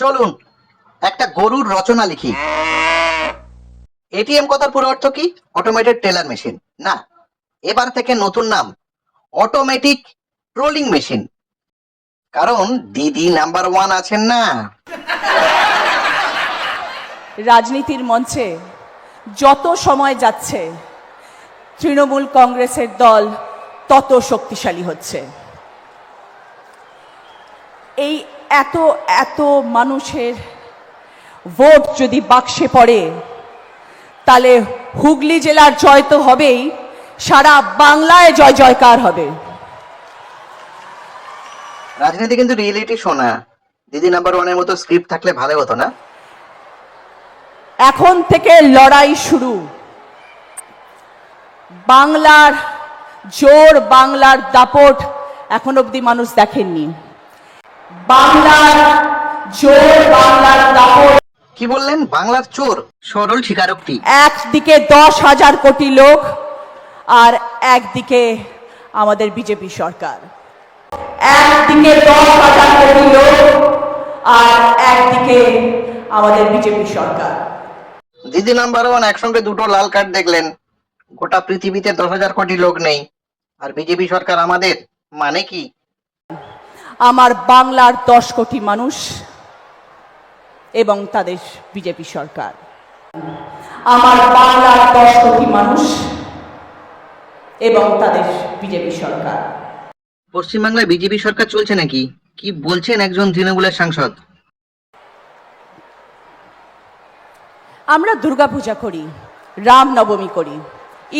চলুন একটা গরুর রচনা লিখি। এটিএম কথার পুরো অর্থ কি? Automated teller machine. না, এবার থেকে নতুন নাম অটোমেটিক ট্রোলিং মেশিন। কারণ দিদি নাম্বার 1 আছেন না। রাজনীতির মঞ্চে যত সময় যাচ্ছে তৃণমূল কংগ্রেসের দল তত শক্তিশালী হচ্ছে। এই এত এত মানুষের ভোট যদি বাক্সে পড়ে তাহলে হুগলি জেলার জয় তো হবেই, সারা বাংলায় জয় জয়কার হবে। রাজনীতি কিন্তু রিয়েলিটি শো না। দিদি নাম্বার 1 এর মতো স্ক্রিপ্ট থাকলে ভালো হতো না? এখন থেকে লড়াই শুরু। বাংলার জোর, বাংলার দাপট এখন অবধি মানুষ দেখেননি। বাংলার জোর, বাংলার দাপট। কি বললেন? বাংলার চোর? সরল স্বীকারোক্তি। একদিকে 10,000 কোটি লোক আর একদিকে আমাদের বিজেপি সরকার। একদিকে 10,000 কোটি লোক আর একদিকে আমাদের বিজেপি সরকার। দিদি নাম্বার 1 একসঙ্গে দুটো লাল কার্ড দেখলেন। গোটা পৃথিবীতে 10,000 কোটি লোক নেই, আর বিজেপি সরকার আমাদের, মানে কি? আমার বাংলার 10 কোটি মানুষ এবং তাদের বিজেপি সরকার। আমার বাংলার 10 কোটি মানুষ এবং তাদের বিজেপি সরকার। পশ্চিমবাংলায় বিজেপি সরকার চলছে নাকি? কি বলছেন একজন তৃণমূলের সাংসদ? আমরা দুর্গাপূজা করি, রামনবমী করি,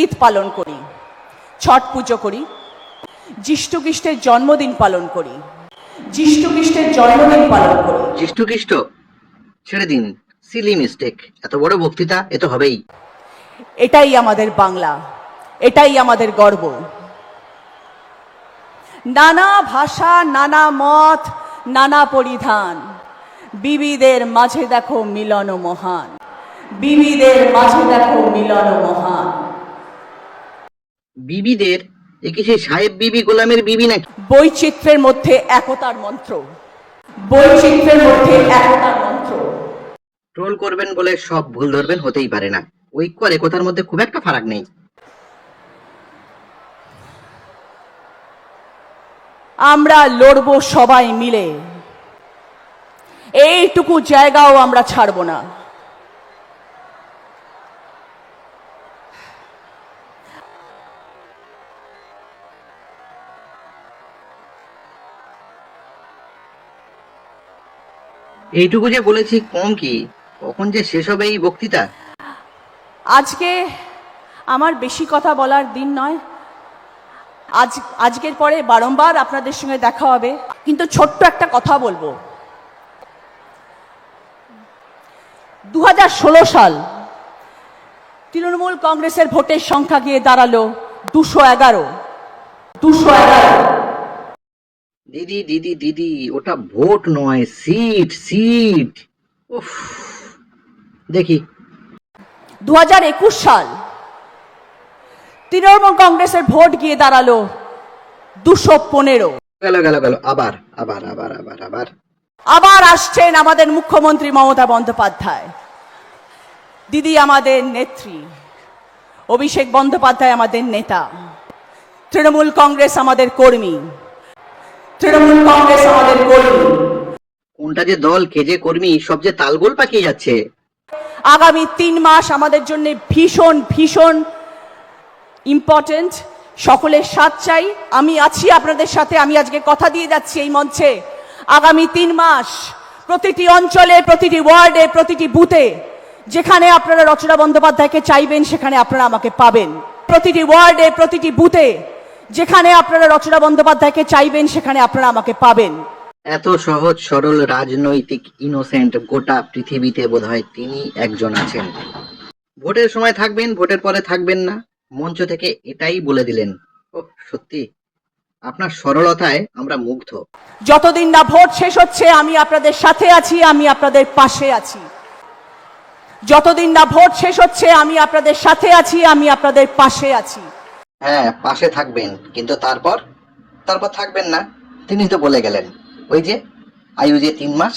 ঈদ পালন করি, ছট পুজো করি, যিশু খ্রিস্টের জন্মদিন পালন করি, যিশু খ্রিস্টের জন্মদিন পালন করি। যিশু খ্রিস্ট ছেড়ে দিন, সিলি মিস্টেক। এত বড় বক্তৃতা এ তো হবেই। এটাই আমাদের বাংলা, এটাই আমাদের গর্ব। নানা ভাষা, নানা মত, নানা পরিধান, বিবিধের মাঝে দেখো মিলন মহান, বিবিধের মাঝে দেখো মিলন মহান। বিবিদের? এ কি সেই সাহেব বিবি গোলামের বিবি নাকি? বৈচিত্র্যের মধ্যে একতার মন্ত্র, বৈচিত্র্যের মধ্যে একতার মন্ত্র। ট্রোল করবেন বলে সব ভুল ধরবেন, হতেই পারে না। ঐক্য আর একতার মধ্যে খুব একটা ফারাক নেই। আমরা লড়বো সবাই মিলে, এইটুকু জায়গাও আমরা ছাড়ব না। এইটুকু যে বলেছি কম কি? কখন যে শেষ হবে এই বক্তৃতা? আজকে আমার বেশি কথা বলার দিন নয়। আজকের পরে বারংবার আপনাদের সঙ্গে দেখা হবে, কিন্তু ছোট্ট একটা কথা বলবো। 2016 সাল তৃণমূল কংগ্রেসের ভোটের সংখ্যা গিয়ে দাঁড়ালো 211। দিদি দিদি দিদি, ওটা ভোট নয়, সিট সিট। উফ, দেখি। 2021 সাল তৃণমূল কংগ্রেসের ভোট গিয়ে দাঁড়ালো 215। গেল গেল গেল, আবার আবার আবার আবার আবার। আবার আসছেন আমাদের মুখ্যমন্ত্রী মমতা বন্দ্যোপাধ্যায়। দিদি আমাদের নেত্রী, অভিষেক বন্দ্যোপাধ্যায় আমাদের নেতা, তৃণমূল কংগ্রেস আমাদের কর্মী, তৃণমূল কংগ্রেস আমাদের কর্মী। কোনটা যে দল, কে যে কর্মী, সব যে তালগোল পাকিয়ে যাচ্ছে। আগামী 3 মাস আমাদের জন্য ভীষণ ভীষণ ইম্পর্টেন্ট। সকলের সাথ চাই। আমি আছি আপনাদের সাথে। আমি আজকে কথা দিয়ে যাচ্ছি এই মঞ্চে, আগামী 3 মাস প্রতিটি অঞ্চলে, প্রতিটি ওয়ার্ডে, প্রতিটি বুথে যেখানে আপনারা রচনা বন্দ্যোপাধ্যায়কে চাইবেন সেখানে আপনারা আমাকে পাবেন। প্রতিটি ওয়ার্ডে, প্রতিটি বুথে যেখানে আপনারা রচনা বন্দ্যোপাধ্যায়কে চাইবেন সেখানে আপনারা আমাকে পাবেন। এত সহজ সরল রাজনৈতিক ইনোসেন্ট গোটা পৃথিবীতে বোধহয় তিনি একজন আছেন। ভোটের সময় থাকবেন, ভোটের পরে থাকবেন না, মঞ্চ থেকে এটাই বলে দিলেন। ও সত্যি, আপনার সরলতায় আমরা মুগ্ধ। যতদিন না ভোট শেষ হচ্ছে আমি আপনাদের সাথে আছি, আমি আপনাদের পাশে আছি। যতদিন না ভোট শেষ হচ্ছে আমি আপনাদের সাথে আছি, আমি আপনাদের পাশে আছি। হ্যাঁ, পাশে থাকবেন, কিন্তু তারপর থাকবেন না। তিনি তো বলে গেলেন, ওই যে আয়ু যে 3 মাস।